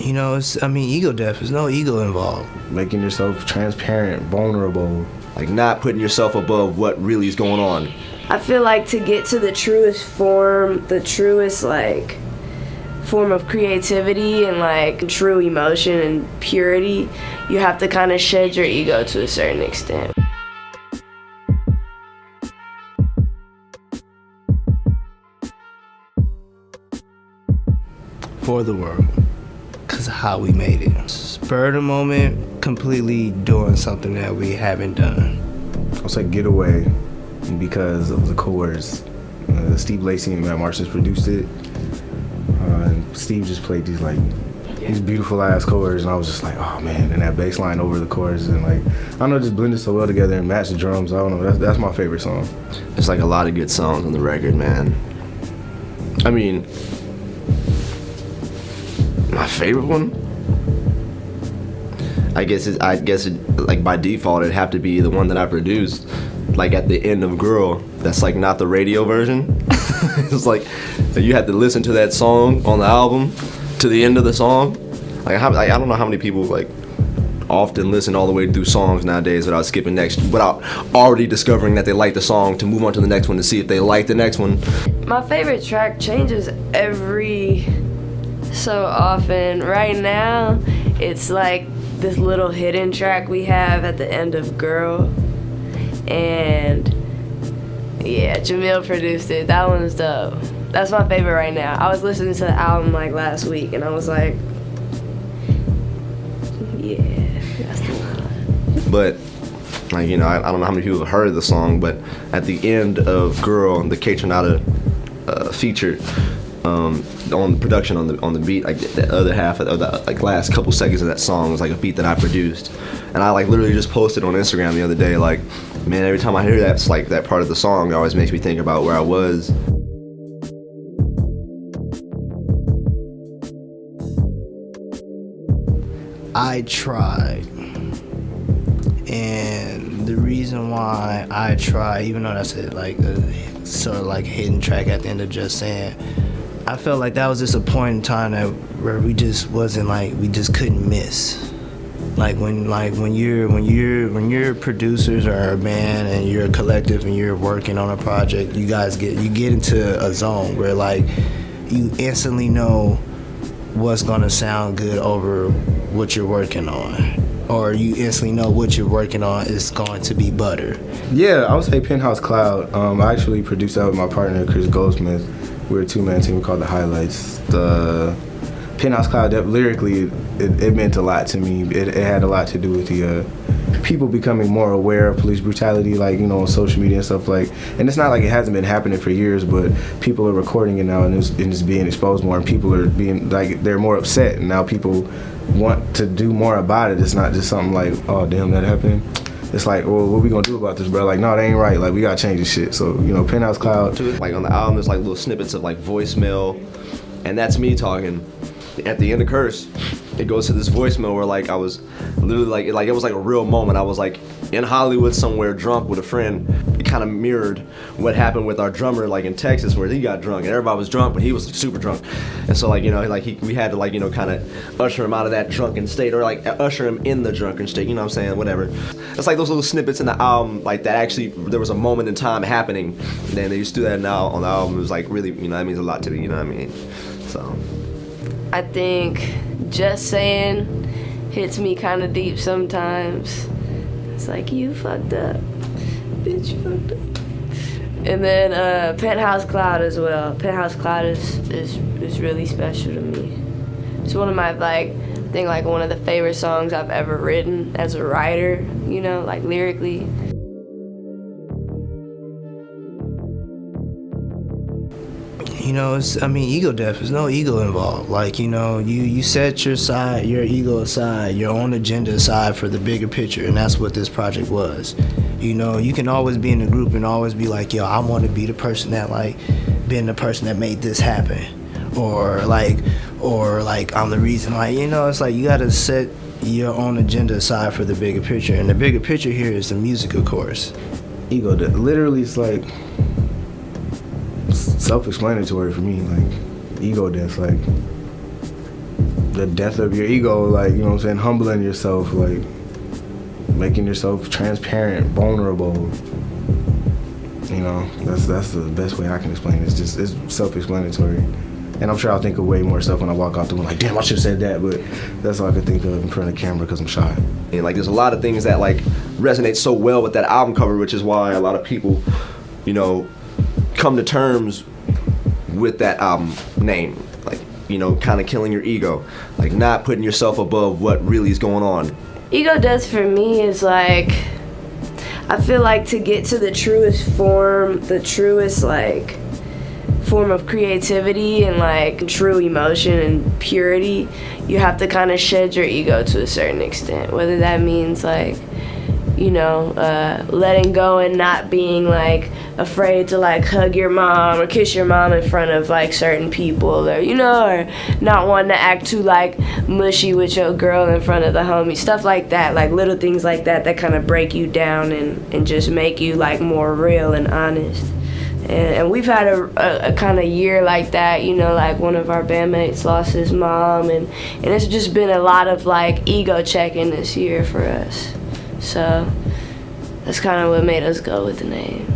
Ego death. There's no ego involved. Making yourself transparent, vulnerable. Like not putting yourself above what really is going on. I feel like to get to the truest form, the truest form of creativity and true emotion and purity, you have to kind of shed your ego to a certain extent. For the world, because of how we made it. Spur of the moment, completely doing something that we haven't done. I'll say Getaway because of the chords. Steve Lacy and Matt Marshall produced it. And Steve just played these beautiful ass chords, and I was just like, oh man, and that bass line over the chorus, and I don't know, just blended so well together and matched the drums. I don't know, that's my favorite song. There's a lot of good songs on the record, man. I mean, my favorite one, I guess it, by default it'd have to be the one that I produced, at the end of Girl. That's not the radio version. It's you had to listen to that song on the album to the end of the song. I don't know how many people often listen all the way through songs nowadays without already discovering that they like the song to move on to the next one to see if they like the next one. My favorite track changes every so often. Right now, it's this little hidden track we have at the end of Girl, and yeah, Jamil produced it. That one's dope. That's my favorite right now. I was listening to the album last week, and I was like, yeah, that's the one. But I don't know how many people have heard of the song, but at the end of Girl, the K Tronada feature, on the production on the beat, the other half of the last couple seconds of that song was a beat that I produced, and I literally just posted on Instagram the other day, man, every time I hear that, it's that part of the song, it always makes me think about where I was. I tried, and the reason why I tried, even though that's a sort of hidden track at the end of Just Saying, I felt that was just a point in time where we just wasn't we just couldn't miss. When you're producers or a band and you're a collective and you're working on a project, you get into a zone where you instantly know what's gonna sound good over what you're working on, or you instantly know what you're working on is going to be butter. Yeah, I would say Penthouse Cloud. I actually produced that with my partner Chris Goldsmith. We're a two-man team called The Highlights. The Penthouse Cloud, lyrically, it meant a lot to me. It had a lot to do with the people becoming more aware of police brutality, on social media and stuff and it's not it hasn't been happening for years, but people are recording it now and it's being exposed more, and people are being they're more upset, and now people want to do more about it. It's not just something oh damn, that happened. It's well, what we gonna do about this, bro? No, that ain't right. We gotta change this shit. So, Penthouse Cloud. On the album, there's little snippets of voicemail, and that's me talking. At the end of Curse, it goes to this voicemail where I was literally it was a real moment. I was in Hollywood somewhere drunk with a friend. It kind of mirrored what happened with our drummer in Texas, where he got drunk and everybody was drunk, but he was super drunk. And so we had to kind of usher him out of that drunken state, or usher him in the drunken state, you know what I'm saying, whatever. It's those little snippets in the album that actually there was a moment in time happening, and then they just do that now on the album. It was really, that means a lot to me, you know what I mean? So I think Just Saying hits me kind of deep sometimes. It's you fucked up, bitch, you fucked up. And then Penthouse Cloud as well. Penthouse Cloud is really special to me. It's one of my one of the favorite songs I've ever written as a writer, lyrically. Ego death. There's no ego involved. You set your ego aside, your own agenda aside for the bigger picture, and that's what this project was. You can always be in a group and always be yo, I want to be the person that being the person that made this happen, or I'm the reason. It's you gotta set your own agenda aside for the bigger picture, and the bigger picture here is the music, of course. Ego death. Literally, it's self-explanatory for me. Ego death. the death of your ego, like, you know what I'm saying, humbling yourself, like making yourself transparent, vulnerable. You know, that's the best way I can explain it. It's self-explanatory. And I'm sure I'll think of way more stuff when I walk out the room, like, damn, I should have said that, but that's all I could think of in front of the camera because I'm shy. And like, there's a lot of things that like resonate so well with that album cover, which is why a lot of people, you know, come to terms with that album name. Like, you know, kind of killing your ego, like not putting yourself above what really is going on. Ego death for me is like, I feel like to get to the truest form, the truest like form of creativity and like true emotion and purity, you have to kind of shed your ego to a certain extent, whether that means like, you know, letting go and not being like afraid to like hug your mom or kiss your mom in front of like certain people, or, you know, or not wanting to act too like mushy with your girl in front of the homie, stuff like that, like little things like that that kind of break you down and just make you like more real and honest. And we've had a kind of year like that, you know, like one of our bandmates lost his mom, and it's just been a lot of like ego checking this year for us. So that's kind of what made us go with the name.